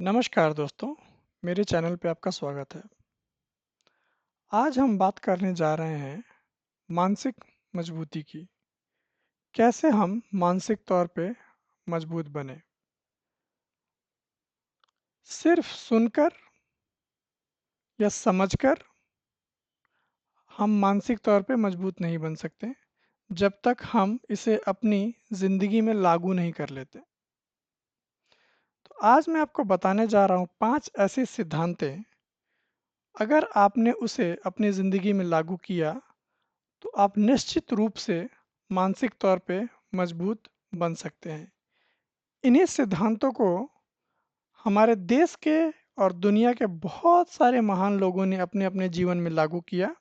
नमस्कार दोस्तों, मेरे चैनल पे आपका स्वागत है। आज हम बात करने जा रहे हैं मानसिक मजबूती की। कैसे हम मानसिक तौर पे मजबूत बने। सिर्फ सुनकर या समझकर हम मानसिक तौर पे मजबूत नहीं बन सकते, जब तक हम इसे अपनी ज़िंदगी में लागू नहीं कर लेते। तो आज मैं आपको बताने जा रहा हूँ 5 ऐसे सिद्धांतें, अगर आपने उसे अपनी ज़िंदगी में लागू किया तो आप निश्चित रूप से मानसिक तौर पे मजबूत बन सकते हैं। इन्हीं सिद्धांतों को हमारे देश के और दुनिया के बहुत सारे महान लोगों ने अपने अपने जीवन में लागू किया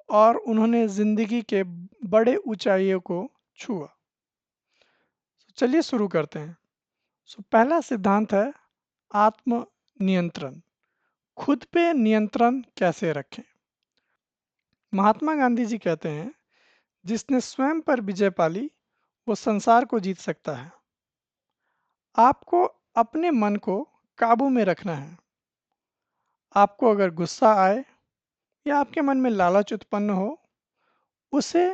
और उन्होंने जिंदगी के बड़े ऊंचाइयों को छुआ। चलिए शुरू करते हैं। पहला सिद्धांत है आत्म नियंत्रण। खुद पे नियंत्रण कैसे रखें। महात्मा गांधी जी कहते हैं, जिसने स्वयं पर विजय पाली वो संसार को जीत सकता है। आपको अपने मन को काबू में रखना है। आपको अगर गुस्सा आए या आपके मन में लालच उत्पन्न हो, उसे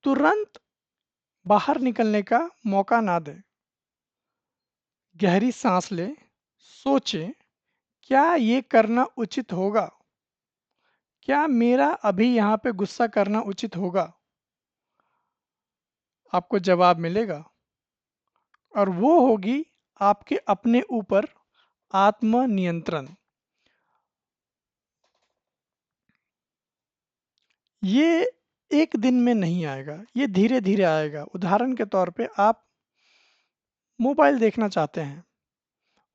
तुरंत बाहर निकलने का मौका ना दें। गहरी सांस लें, सोचें, क्या ये करना उचित होगा? क्या मेरा अभी यहाँ पे गुस्सा करना उचित होगा? आपको जवाब मिलेगा और वो होगी आपके अपने ऊपर आत्म नियंत्रण। ये एक दिन में नहीं आएगा, ये धीरे धीरे आएगा। उदाहरण के तौर पे आप मोबाइल देखना चाहते हैं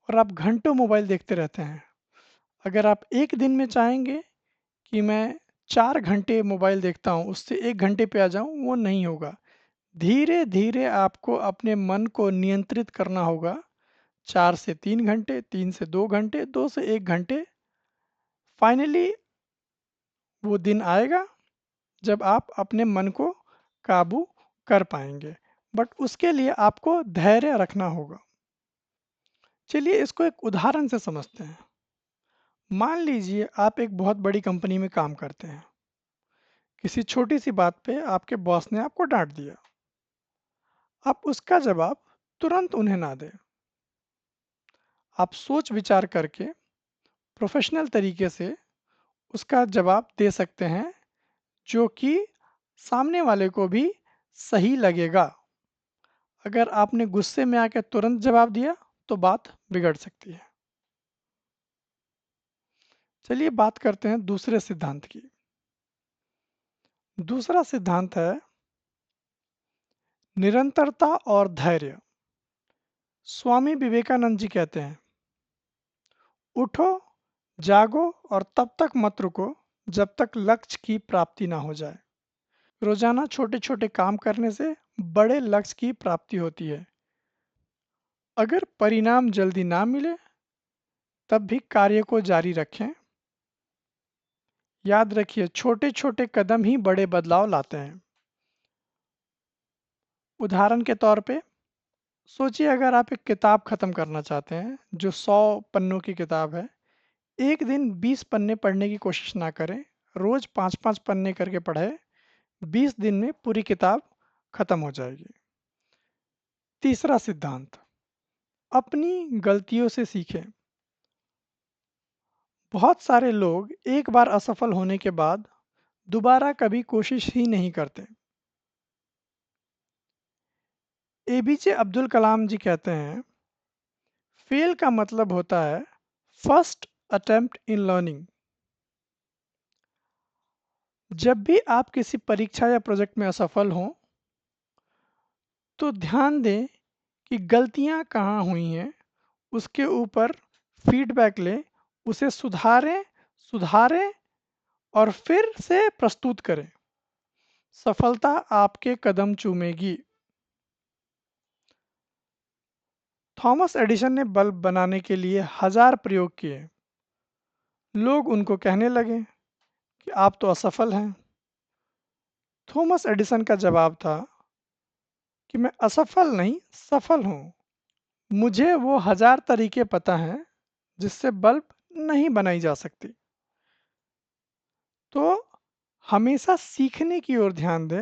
और आप घंटों मोबाइल देखते रहते हैं। अगर आप एक दिन में चाहेंगे कि मैं 4 घंटे मोबाइल देखता हूँ, उससे 1 घंटे पे आ जाऊँ, वो नहीं होगा। धीरे धीरे आपको अपने मन को नियंत्रित करना होगा। 4 से 3 घंटे, 3 से 2 घंटे, 2 से 1 घंटे। फाइनली वो दिन आएगा जब आप अपने मन को काबू कर पाएंगे, बट उसके लिए आपको धैर्य रखना होगा। चलिए इसको एक उदाहरण से समझते हैं। मान लीजिए आप एक बहुत बड़ी कंपनी में काम करते हैं। किसी छोटी सी बात पे आपके बॉस ने आपको डांट दिया। आप उसका जवाब तुरंत उन्हें ना दें। आप सोच विचार करके प्रोफेशनल तरीके से उसका जवाब दे सकते हैं, जो कि सामने वाले को भी सही लगेगा। अगर आपने गुस्से में आकर तुरंत जवाब दिया तो बात बिगड़ सकती है। चलिए बात करते हैं दूसरे सिद्धांत की। दूसरा सिद्धांत है निरंतरता और धैर्य। स्वामी विवेकानंद जी कहते हैं, उठो, जागो और तब तक मत रुको जब तक लक्ष्य की प्राप्ति ना हो जाए। रोजाना छोटे छोटे काम करने से बड़े लक्ष्य की प्राप्ति होती है। अगर परिणाम जल्दी ना मिले तब भी कार्य को जारी रखें। याद रखिए, छोटे छोटे कदम ही बड़े बदलाव लाते हैं। उदाहरण के तौर पे सोचिए, अगर आप एक किताब खत्म करना चाहते हैं जो 100 पन्नों की किताब है, एक दिन 20 पन्ने पढ़ने की कोशिश ना करें। रोज 5-5 पन्ने करके पढ़े। 20 दिन में पूरी किताब खत्म हो जाएगी। तीसरा सिद्धांत, अपनी गलतियों से सीखें। बहुत सारे लोग एक बार असफल होने के बाद दोबारा कभी कोशिश ही नहीं करते। एबीजे अब्दुल कलाम जी कहते हैं, फेल का मतलब होता है फर्स्ट अटेम्प्ट इन लर्निंग। जब भी आप किसी परीक्षा या प्रोजेक्ट में असफल हों तो ध्यान दें कि गलतियां कहाँ हुई हैं, उसके ऊपर फीडबैक लें, उसे सुधारें सुधारें और फिर से प्रस्तुत करें। सफलता आपके कदम चूमेगी। थॉमस एडिसन ने बल्ब बनाने के लिए 1000 प्रयोग किए। लोग उनको कहने लगे कि आप तो असफल हैं। थॉमस एडिसन का जवाब था कि मैं असफल नहीं, सफल हूँ। मुझे वो 1000 तरीके पता हैं जिससे बल्ब नहीं बनाई जा सकती। तो हमेशा सीखने की ओर ध्यान दें।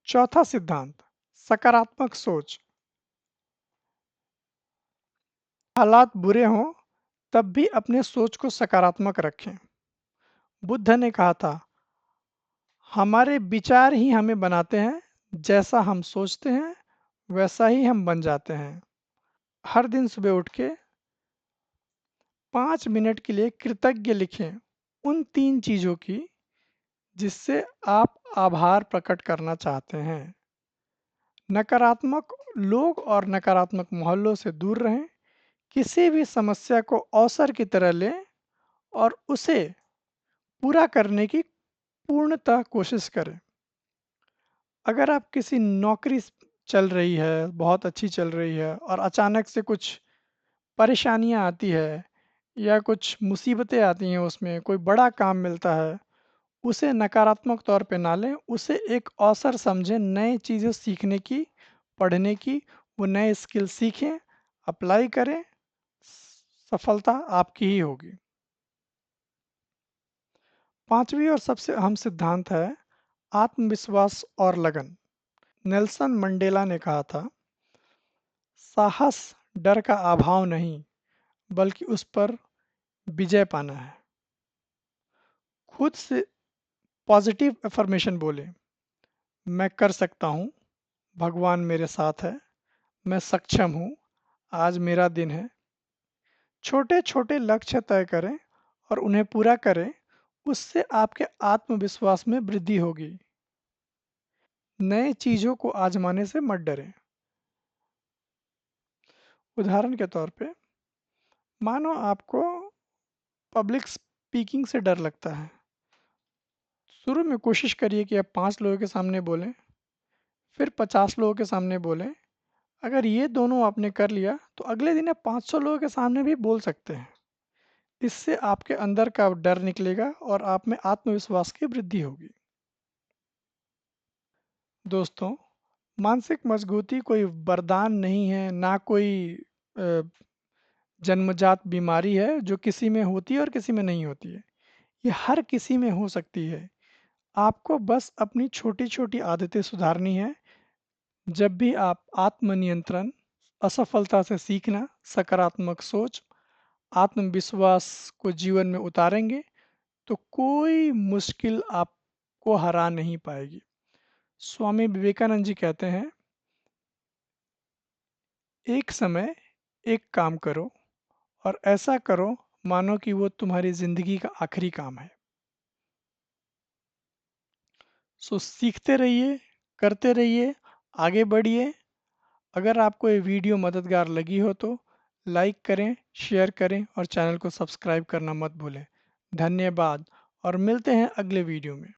चौथा सिद्धांत, सकारात्मक सोच। हालात बुरे हों तब भी अपने सोच को सकारात्मक रखें। बुद्ध ने कहा था, हमारे विचार ही हमें बनाते हैं, जैसा हम सोचते हैं वैसा ही हम बन जाते हैं। हर दिन सुबह उठ के 5 मिनट के लिए कृतज्ञ लिखें उन 3 चीज़ों की जिससे आप आभार प्रकट करना चाहते हैं। नकारात्मक लोग और नकारात्मक माहौलों से दूर रहें। किसी भी समस्या को अवसर की तरह लें और उसे पूरा करने की पूर्णतः कोशिश करें। अगर आप किसी नौकरी चल रही है, बहुत अच्छी चल रही है और अचानक से कुछ परेशानियाँ आती है या कुछ मुसीबतें आती हैं उसमें, कोई बड़ा काम मिलता है, उसे नकारात्मक तौर पे ना लें, उसे एक अवसर समझें नए चीज़ें सीखने की, पढ़ने की, वो नए स्किल सीखें, अप्लाई करें, सफलता आपकी ही होगी। 5वीं और सबसे अहम सिद्धांत है आत्मविश्वास और लगन। नेल्सन मंडेला ने कहा था, साहस डर का अभाव नहीं, बल्कि उस पर विजय पाना है। खुद से पॉजिटिव अफर्मेशन बोले, मैं कर सकता हूँ, भगवान मेरे साथ है, मैं सक्षम हूँ, आज मेरा दिन है। छोटे-छोटे लक्ष्य तय करें और उन्हें पूरा करें, उससे आपके आत्मविश्वास में वृद्धि होगी। नए चीज़ों को आजमाने से मत डरें। उदाहरण के तौर पे, मानो आपको पब्लिक स्पीकिंग से डर लगता है। शुरू में कोशिश करिए कि आप 5 लोगों के सामने बोलें, फिर 50 लोगों के सामने बोलें। अगर ये दोनों आपने कर लिया, तो अगले दिन आप 500 लोगों के सामने भी बोल सकते हैं। इससे आपके अंदर का डर निकलेगा और आप में आत्मविश्वास की वृद्धि होगी। दोस्तों, मानसिक मजबूती कोई वरदान नहीं है, ना कोई अ, जन्मजात बीमारी है जो किसी में होती है और किसी में नहीं होती है। ये हर किसी में हो सकती है। आपको बस अपनी छोटी-छोटी आदतें सुधारनी है। जब भी आप आत्मनियंत्रण, असफलता से सीखना, सकारात्मक सोच, आत्मविश्वास को जीवन में उतारेंगे, तो कोई मुश्किल आपको हरा नहीं पाएगी। स्वामी विवेकानंद जी कहते हैं, एक समय एक काम करो और ऐसा करो मानो कि वो तुम्हारी ज़िंदगी का आखिरी काम है। सो सीखते रहिए, करते रहिए, आगे बढ़िए। अगर आपको ये वीडियो मददगार लगी हो तो लाइक करें, शेयर करें और चैनल को सब्सक्राइब करना मत भूलें। धन्यवाद और मिलते हैं अगले वीडियो में।